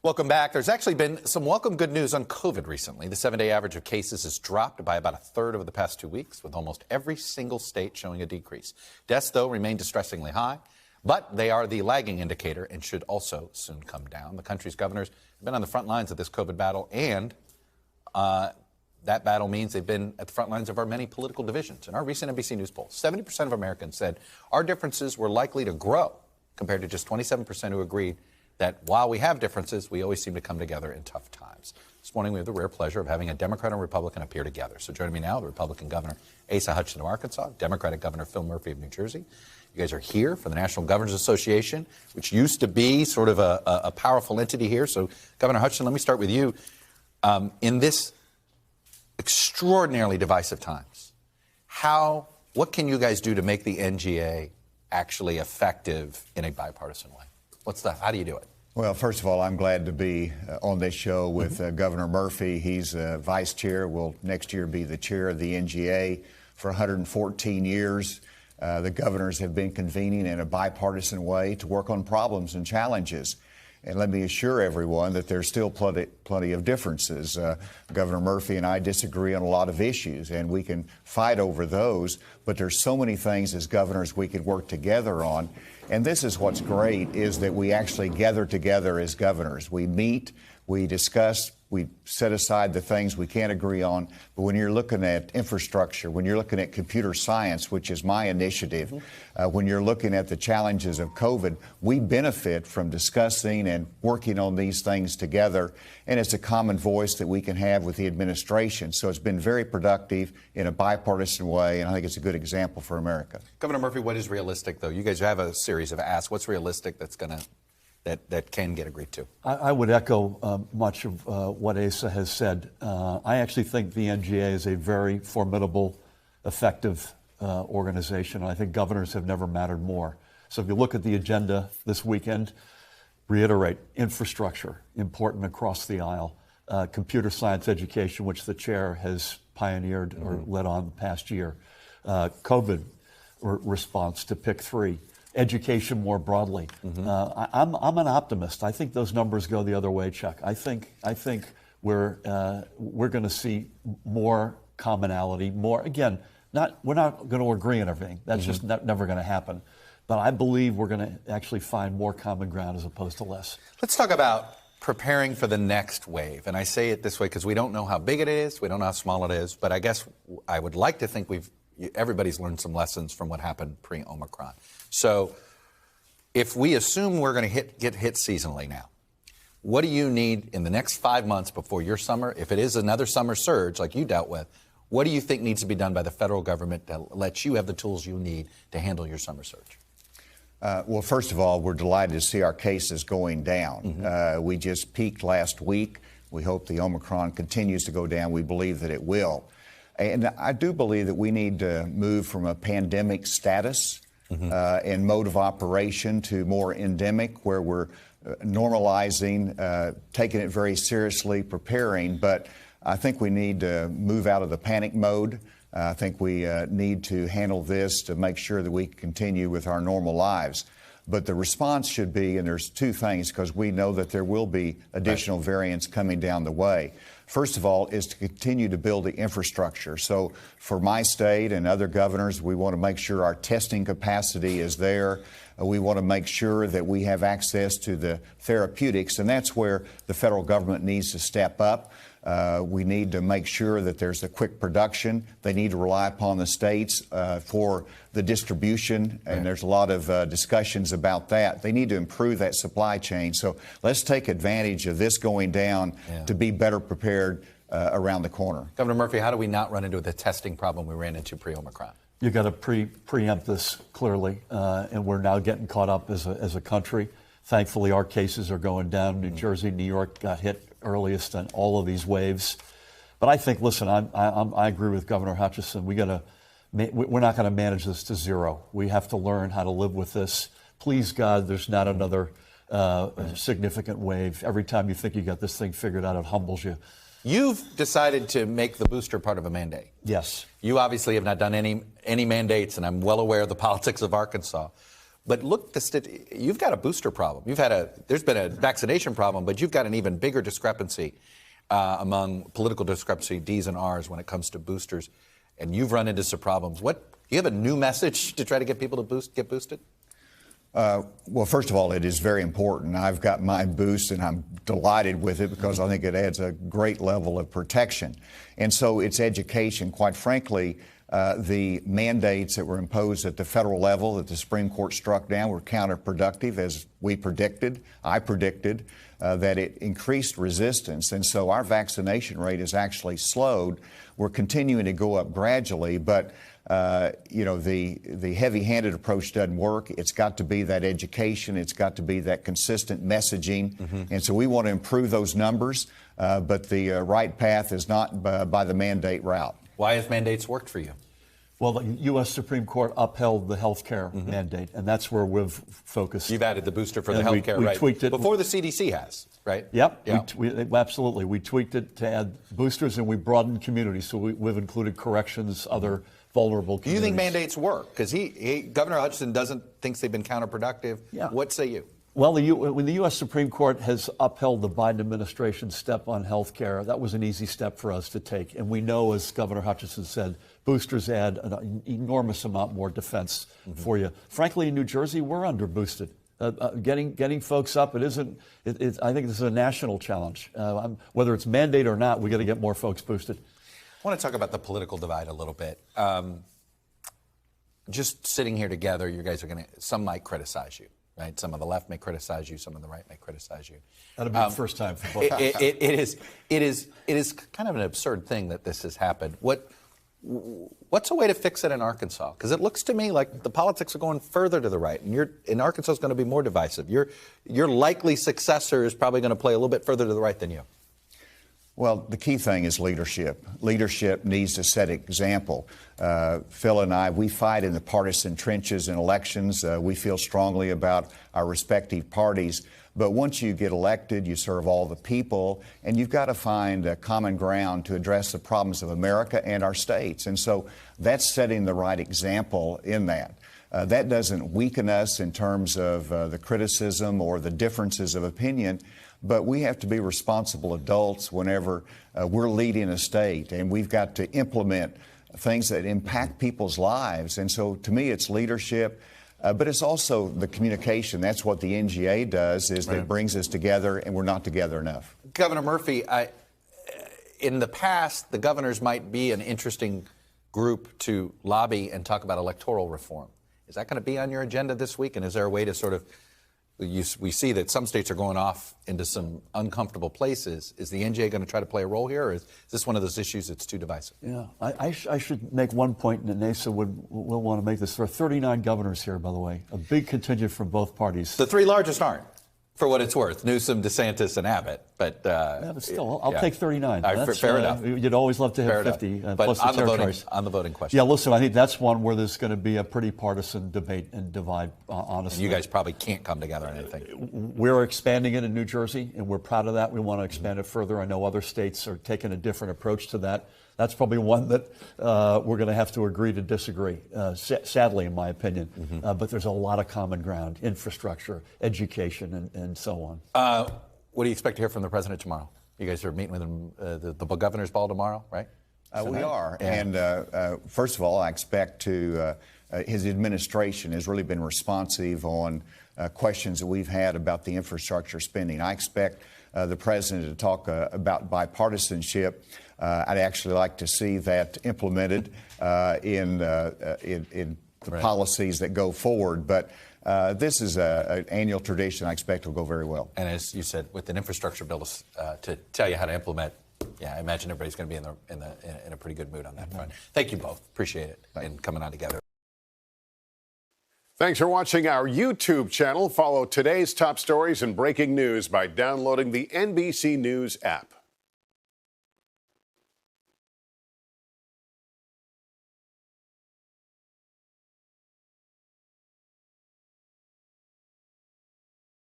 Welcome back. There's actually been some welcome good news on COVID recently. The 7-day average of cases has dropped by about a third over the past 2 weeks, with almost every single state showing a decrease. Deaths, though, remain distressingly high, but they are the lagging indicator and should also soon come down. The country's governors have been on the front lines of this COVID battle, and that battle means they've been at the front lines of our many political divisions. In our recent NBC News poll, 70% of Americans said our differences were likely to grow, compared to just 27% who agreed that while we have differences, we always seem to come together in tough times. This morning, we have the rare pleasure of having a Democrat and Republican appear together. So joining me now, the Republican Governor Asa Hutchinson of Arkansas, Democratic Governor Phil Murphy of New Jersey. You guys are here for the National Governors Association, which used to be sort of a powerful entity here. So, Governor Hutchinson, let me start with you. In this extraordinarily divisive times, what can you guys do to make the NGA actually effective in a bipartisan way? How do you do it? Well, first of all, I'm glad to be on this show with Governor Murphy. He's vice chair, will next year be the chair of the NGA. For 114 years, the governors have been convening in a bipartisan way to work on problems and challenges. And let me assure everyone that there's still plenty of differences. Governor Murphy and I disagree on a lot of issues, and we can fight over those. But there's so many things as governors we can work together on. And this is what's great, is that we actually gather together as governors. We meet, we discuss, we set aside the things we can't agree on. But when you're looking at infrastructure, when you're looking at computer science, which is my initiative, when you're looking at the challenges of COVID, we benefit from discussing and working on these things together. And it's a common voice that we can have with the administration. So it's been very productive in a bipartisan way, and I think it's a good example for America. Governor Murphy, what is realistic, though? You guys have a series of asks. What's realistic that can get agreed to? I would echo much of what Asa has said. I actually think the NGA is a very formidable, effective organization. And I think governors have never mattered more. So if you look at the agenda this weekend, reiterate, infrastructure, important across the aisle. Computer science education, which the chair has pioneered or led on the past year. COVID response to pick 3. Education more broadly. I'm an optimist. I think those numbers go the other way, Chuck. I think we're going to see more commonality, more. Again, we're not going to agree on everything. That's just never going to happen. But I believe we're going to actually find more common ground as opposed to less. Let's talk about preparing for the next wave. And I say it this way because we don't know how big it is, we don't know how small it is. But I guess I would like to think everybody's learned some lessons from what happened pre-Omicron. So if we assume we're going to get hit seasonally now, what do you need in the next 5 months before your summer? If it is another summer surge like you dealt with, what do you think needs to be done by the federal government to let you have the tools you need to handle your summer surge? Well, first of all, we're delighted to see our cases going down. We just peaked last week. We hope the Omicron continues to go down. We believe that it will. And I do believe that we need to move from a pandemic status and mode of operation to more endemic, where we're normalizing, taking it very seriously, preparing. But I think we need to move out of the panic mode. I think we need to handle this to make sure that we continue with our normal lives. But the response should be, and there's 2 things, because we know that there will be additional variants coming down the way. First of all, is to continue to build the infrastructure. So for my state and other governors, we want to make sure our testing capacity is there. We want to make sure that we have access to the therapeutics, and that's where the federal government needs to step up. We need to make sure that there's a quick production. They need to rely upon the states for the distribution, and there's a lot of discussions about that. They need to improve that supply chain. So let's take advantage of this going down to be better prepared around the corner. Governor Murphy, how do we not run into the testing problem we ran into pre-Omicron? You got to preempt this clearly, and we're now getting caught up as a country. Thankfully, our cases are going down. New Jersey, New York got hit earliest in all of these waves. But I think, listen, I agree with Governor Hutchinson. We're not going to manage this to zero. We have to learn how to live with this. Please, God, there's not another significant wave. Every time you think you got this thing figured out, it humbles you. You've decided to make the booster part of a mandate. Yes. You obviously have not done any mandates, and I'm well aware of the politics of Arkansas. But look, you've got a booster problem. There's been a vaccination problem, but you've got an even bigger discrepancy among political discrepancy, D's and R's, when it comes to boosters. And you've run into some problems. Do you have a new message to try to get people to get boosted? Well, first of all, it is very important. I've got my boost, and I'm delighted with it because I think it adds a great level of protection. And so it's education. Quite frankly, the mandates that were imposed at the federal level that the Supreme Court struck down were counterproductive, as we predicted. I predicted that it increased resistance. And so our vaccination rate has actually slowed. We're continuing to go up gradually, but the heavy-handed approach doesn't work. It's got to be that education. It's got to be that consistent messaging. And so we want to improve those numbers, but the right path is not by the mandate route. Why have mandates worked for you? Well, the U.S. Supreme Court upheld the health care mandate, and that's where we've focused. You've added the booster for the health care, we right? Tweaked it. Before the CDC has, right? Yep, absolutely. We tweaked it to add boosters, and we broadened communities. So we've included corrections, other vulnerable communities. Do you think mandates work? Because Governor Hutchinson thinks they've been counterproductive. Yeah. What say you? Well, when the U.S. Supreme Court has upheld the Biden administration's step on health care, that was an easy step for us to take. And we know, as Governor Hutchinson said, boosters add an enormous amount more defense for you. Frankly, in New Jersey, we're underboosted. Getting folks up, I think this is a national challenge. Whether it's mandate or not, we got to get more folks boosted. I want to talk about the political divide a little bit. Just sitting here together, you guys some might criticize you. Right, some of the left may criticize you, some of the right may criticize you. That'll be the first time for both. It is kind of an absurd thing that this has happened. What's a way to fix it in Arkansas? Because it looks to me like the politics are going further to the right, and Arkansas is going to be more divisive. Your likely successor is probably going to play a little bit further to the right than you. Well, the key thing is leadership. Leadership needs to set example. Phil and I, we fight in the partisan trenches in elections. We feel strongly about our respective parties. But once you get elected, you serve all the people, and you've got to find a common ground to address the problems of America and our states. And so that's setting the right example in that. That doesn't weaken us in terms of the criticism or the differences of opinion, but we have to be responsible adults whenever we're leading a state, and we've got to implement things that impact people's lives. And so to me, it's leadership, but it's also the communication. That's what the NGA does, is that it brings us together, and we're not together enough. Governor Murphy, in the past, the governors might be an interesting group to lobby and talk about electoral reform. Is that going to be on your agenda this week? And is there a way to sort of, we see that some states are going off into some uncomfortable places. Is the NGA going to try to play a role here, or is this one of those issues that's too divisive? Yeah, I should make one point, and NASA will want to make this. There are 39 governors here, by the way, a big contingent from both parties. The three largest aren't, for what it's worth, Newsom, DeSantis, and Abbott. But still, I'll take 39. Fair enough. You'd always love to have 50, plus the territories. On the voting question. Yeah, listen, I think that's one where there's going to be a pretty partisan debate and divide, honestly. And you guys probably can't come together on anything. We're expanding it in New Jersey, and we're proud of that. We want to expand it further. I know other states are taking a different approach to that. That's probably one that we're going to have to agree to disagree, sadly, in my opinion. But there's a lot of common ground: infrastructure, education, and so on. What do you expect to hear from the president tomorrow? You guys are meeting with him, the governor's ball tomorrow, right? We are. Yeah. And first of all, I expect his administration has really been responsive on questions that we've had about the infrastructure spending. I expect the president to talk about bipartisanship. I'd actually like to see that implemented in the policies that go forward. But this is an annual tradition I expect will go very well. And as you said, with an infrastructure bill to tell you how to implement, I imagine everybody's going to be in a pretty good mood on that front. Thank you both. Appreciate it and coming on together. Thanks for watching our YouTube channel. Follow today's top stories and breaking news by downloading the NBC News app.